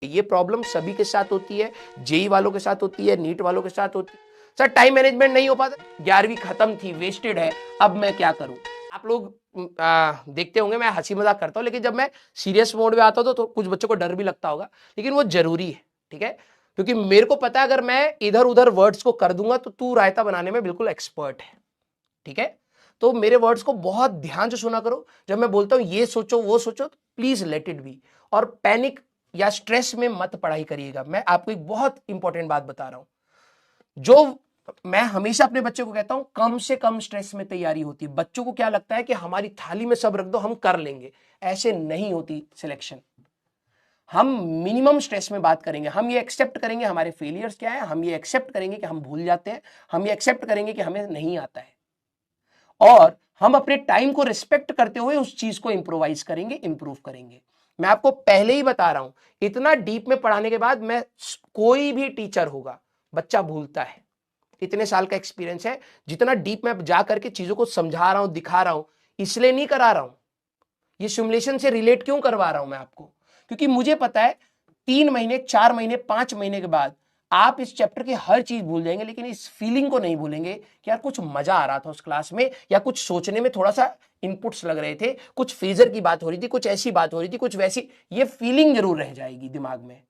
ये प्रॉब्लम सभी के साथ होती है, जेई वालों के साथ होती है, नीट वालों के साथ होती है। सर टाइम मैनेजमेंट नहीं हो पाता, 11वीं खत्म थी, वेस्टेड है, अब मैं क्या करूं। आप लोग देखते होंगे मैं हंसी मजाक करता हूं, लेकिन जब मैं सीरियस मोड में आता हूं तो कुछ बच्चों को डर भी लगता होगा, लेकिन वो जरूरी है, ठीक है। क्योंकि मेरे को पता है अगर मैं इधर उधर वर्ड्स को कर दूंगा तो तू रायता बनाने में बिल्कुल एक्सपर्ट है, ठीक है। तो मेरे वर्ड्स को बहुत ध्यान से सुना करो। जब मैं बोलता हूं ये सोचो वो सोचो, तो प्लीज लेट इट बी, और पैनिक या स्ट्रेस में मत पढ़ाई करिएगा। मैं आपको एक बहुत इंपॉर्टेंट बात बता रहा हूं, जो मैं हमेशा अपने बच्चे को कहता हूं, कम से कम स्ट्रेस में तैयारी होती है। बच्चों को क्या लगता है कि हमारी थाली में सब रख दो हम कर लेंगे, ऐसे नहीं होती सिलेक्शन। हम मिनिमम स्ट्रेस में बात करेंगे, हम ये एक्सेप्ट करेंगे हमारे फेलियर्स क्या है, हम ये एक्सेप्ट करेंगे कि हम भूल जाते हैं, हम ये एक्सेप्ट करेंगे कि हमें नहीं आता है, और हम अपने टाइम को रिस्पेक्ट करते हुए उस चीज को इंप्रोवाइज करेंगे, इंप्रूव करेंगे। मैं आपको पहले ही बता रहा हूं, इतना डीप में पढ़ाने के बाद मैं, कोई भी टीचर होगा, बच्चा भूलता है। इतने साल का एक्सपीरियंस है, जितना डीप में जा करके चीजों को समझा रहा हूं, दिखा रहा हूं, इसलिए नहीं करा रहा हूं। ये सिमुलेशन से रिलेट क्यों करवा रहा हूं मैं आपको, क्योंकि मुझे पता है 3 महीने 4 महीने 5 महीने के बाद आप इस चैप्टर की हर चीज भूल जाएंगे, लेकिन इस फीलिंग को नहीं भूलेंगे कि यार कुछ मजा आ रहा था उस क्लास में, या कुछ सोचने में थोड़ा सा इनपुट्स लग रहे थे, कुछ फेजर की बात हो रही थी, कुछ ऐसी बात हो रही थी, कुछ वैसी, ये फीलिंग जरूर रह जाएगी दिमाग में।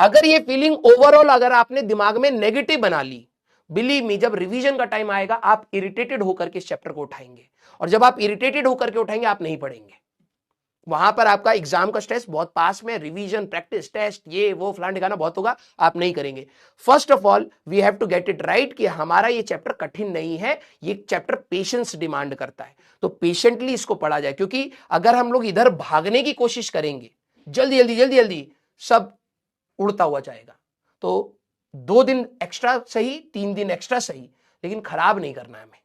अगर ये फीलिंग ओवरऑल अगर आपने दिमाग में नेगेटिव बना ली, बिलीव मी, जब रिवीजन का टाइम आएगा आप इरिटेटेड होकर के इस चैप्टर को उठाएंगे, और जब आप इरिटेटेड होकर के उठाएंगे आप नहीं पढ़ेंगे। वहां पर आपका एग्जाम का स्ट्रेस बहुत पास में, रिवीजन, प्रैक्टिस, टेस्ट, ये वो फलाना ठिकाना बहुत होगा, आप नहीं करेंगे। First of all we have to get it right कि हमारा ये चैप्टर कठिन नहीं है, ये चैप्टर पेशेंस डिमांड करता है, तो पेशेंटली इसको पढ़ा जाए। क्योंकि अगर हम लोग इधर भागने की कोशिश करेंगे, जल्दी जल्दी जल्दी जल्दी, सब उड़ता हुआ जाएगा। तो 2 दिन एक्स्ट्रा सही, 3 दिन एक्स्ट्रा सही, लेकिन खराब नहीं करना है हमें,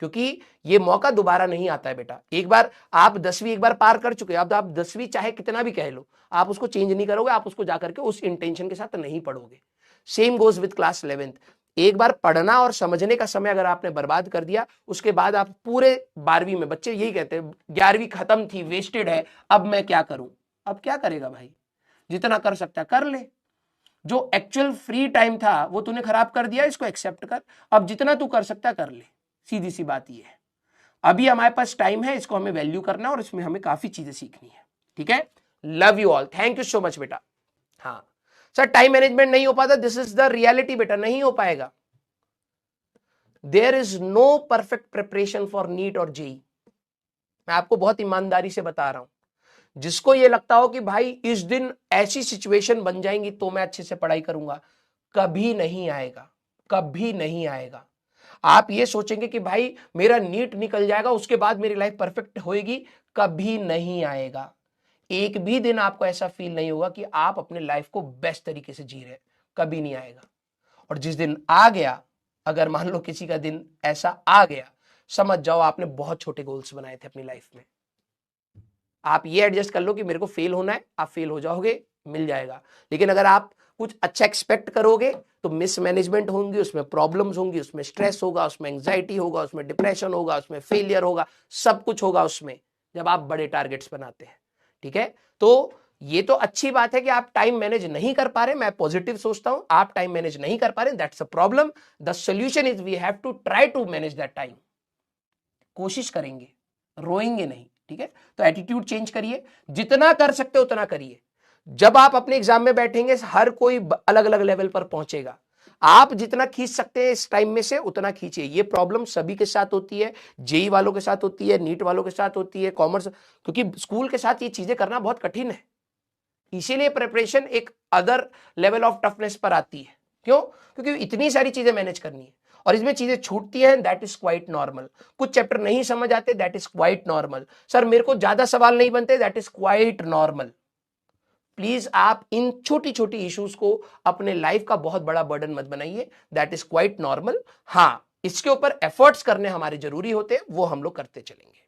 क्योंकि ये मौका दोबारा नहीं आता है बेटा। एक बार आप 10वीं एक बार पार कर चुके, अब आप 10वीं चाहे कितना भी कह लो, आप उसको चेंज नहीं करोगे, आप उसको जाकर के उस इंटेंशन के साथ नहीं पढ़ोगे। Same goes with class 11th। एक बार पढ़ना और समझने का समय अगर आपने बर्बाद कर दिया, उसके बाद आप पूरे 12वीं में, बच्चे यही कहते हैं 11वीं खत्म थी, वेस्टेड है, अब मैं क्या करूं। अब क्या करेगा भाई, जितना कर सकता है कर ले। जो एक्चुअल फ्री टाइम था वो तूने खराब कर दिया, इसको एक्सेप्ट कर। अब जितना तू कर सकता है कर ले, सीधी सी बात ये है। अभी हमारे पास टाइम है, इसको हमें वैल्यू करना है, और इसमें हमें काफी चीजें सीखनी है, ठीक है। Love you all, thank you so much बेटा। हाँ सर टाइम मैनेजमेंट नहीं हो पाता, दिस इज द रियलिटी बेटा, नहीं हो पाएगा। There is no perfect preparation for NEET और जेई। मैं आपको बहुत ईमानदारी से बता रहा हूं, जिसको ये लगता हो कि भाई इस दिन ऐसी सिचुएशन बन जाएंगी तो मैं अच्छे से पढ़ाई करूंगा, कभी नहीं आएगा, कभी नहीं आएगा। आप ये सोचेंगे कि भाई मेरा नीट निकल जाएगा उसके बाद मेरी लाइफ परफेक्ट होएगी, कभी नहीं आएगा। एक भी दिन आपको ऐसा फील नहीं होगा कि आप अपने लाइफ को बेस्ट तरीके से जी रहे, कभी नहीं आएगा। और जिस दिन आ गया, अगर मान लो किसी का दिन ऐसा आ गया, समझ जाओ आपने बहुत छोटे गोल्स बनाए थे अपनी लाइफ में। आप ये एडजस्ट कर लो कि मेरे को फेल होना है, आप फेल हो जाओगे, मिल जाएगा। लेकिन अगर आप कुछ अच्छा एक्सपेक्ट करोगे तो मिसमैनेजमेंट होंगी, उसमें प्रॉब्लम्स होंगी, उसमें स्ट्रेस होगा, उसमें एंजाइटी होगा, उसमें डिप्रेशन होगा, उसमें फेलियर होगा, सब कुछ होगा उसमें, जब आप बड़े टारगेट्स बनाते हैं, ठीक है। तो ये तो अच्छी बात है कि आप टाइम मैनेज नहीं कर पा रहे, मैं पॉजिटिव सोचता हूं, आप टाइम मैनेज नहीं कर पा रहे, that's a problem. The solution is we have to try to manage that time. कोशिश करेंगे, रोएंगे नहीं, ठीक है। तो एटीट्यूड चेंज करिए, जितना कर सकते हो उतना करिए। जब आप अपने एग्जाम में बैठेंगे, हर कोई अलग अलग लेवल पर पहुंचेगा, आप जितना खींच सकते हैं इस टाइम में से उतना खींचिए। ये प्रॉब्लम सभी के साथ होती है, जेई वालों के साथ होती है, नीट वालों के साथ होती है, कॉमर्स, क्योंकि स्कूल के साथ ये चीजें करना बहुत कठिन है, इसीलिए प्रिपरेशन एक अदर लेवल ऑफ टफनेस पर आती है। क्यों? क्योंकि इतनी सारी चीजें मैनेज करनी है, और इसमें चीजें छूटती हैं, दैट इज क्वाइट नॉर्मल। कुछ चैप्टर नहीं समझ आते, that is quite normal. Sir मेरे को ज्यादा सवाल नहीं बनते, that is quite normal. Please आप इन छोटी छोटी इश्यूज को अपने लाइफ का बहुत बड़ा बर्डन मत बनाइए, दैट इज क्वाइट नॉर्मल। हाँ, इसके ऊपर एफर्ट्स करने हमारे जरूरी होते हैं, वो हम लोग करते चलेंगे।